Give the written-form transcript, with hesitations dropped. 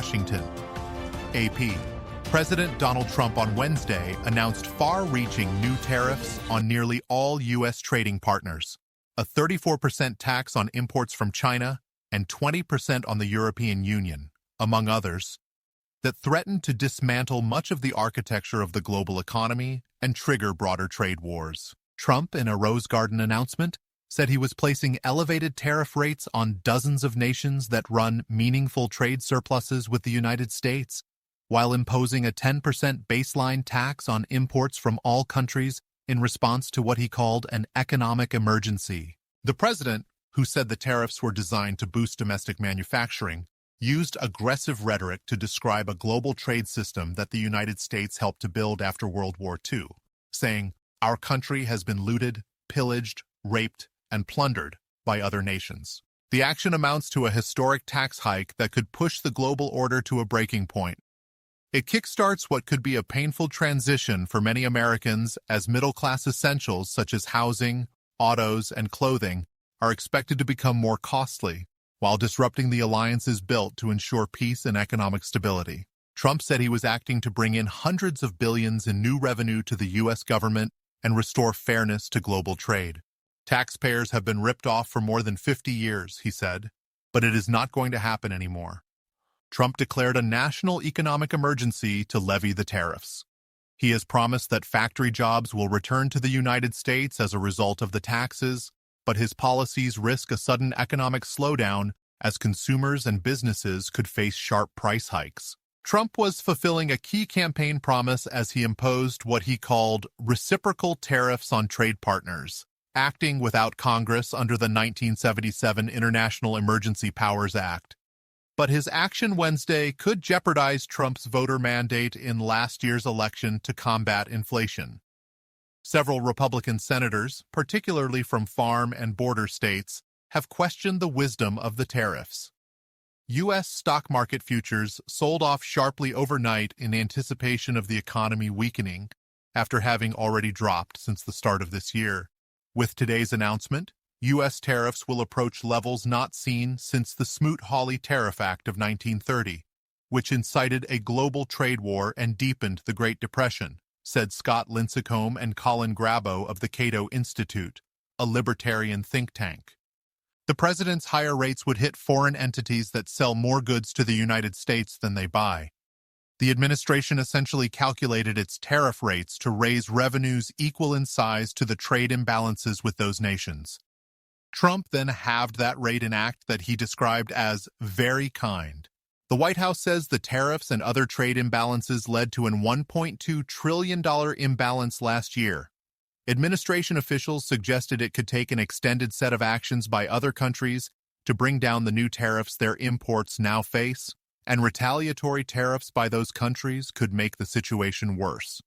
Washington. AP. President Donald Trump on Wednesday announced far-reaching new tariffs on nearly all U.S. trading partners, a 34% tax on imports from China and 20% on the European Union, among others, that threaten to dismantle much of the architecture of the global economy and trigger broader trade wars. Trump, in a Rose Garden announcement, said he was placing elevated tariff rates on dozens of nations that run meaningful trade surpluses with the United States, while imposing a 10% baseline tax on imports from all countries in response to what he called an economic emergency. The president, who said the tariffs were designed to boost domestic manufacturing, used aggressive rhetoric to describe a global trade system that the United States helped to build after World War II, saying, "Our country has been looted, pillaged, raped, and plundered by other nations." The action amounts to a historic tax hike that could push the global order to a breaking point. It kickstarts what could be a painful transition for many Americans as middle-class essentials such as housing, autos, and clothing are expected to become more costly, while disrupting the alliances built to ensure peace and economic stability. Trump said he was acting to bring in hundreds of billions in new revenue to the U.S. government and restore fairness to global trade. Taxpayers have been ripped off for more than 50 years, he said, but it is not going to happen anymore. Trump declared a national economic emergency to levy the tariffs. He has promised that factory jobs will return to the United States as a result of the taxes, but his policies risk a sudden economic slowdown as consumers and businesses could face sharp price hikes. Trump was fulfilling a key campaign promise as he imposed what he called reciprocal tariffs on trade partners, acting without Congress under the 1977 International Emergency Powers Act. But his action Wednesday could jeopardize Trump's voter mandate in last year's election to combat inflation. Several Republican senators, particularly from farm and border states, have questioned the wisdom of the tariffs. U.S. stock market futures sold off sharply overnight in anticipation of the economy weakening, after having already dropped since the start of this year. With today's announcement, U.S. tariffs will approach levels not seen since the Smoot-Hawley Tariff Act of 1930, which incited a global trade war and deepened the Great Depression, said Scott Lincecum and Colin Grabow of the Cato Institute, a libertarian think tank. The president's higher rates would hit foreign entities that sell more goods to the United States than they buy. The administration essentially calculated its tariff rates to raise revenues equal in size to the trade imbalances with those nations. Trump then halved that rate in act that he described as very kind. The White House says the tariffs and other trade imbalances led to an $1.2 trillion imbalance last year. Administration officials suggested it could take an extended set of actions by other countries to bring down the new tariffs their imports now face, and retaliatory tariffs by those countries could make the situation worse.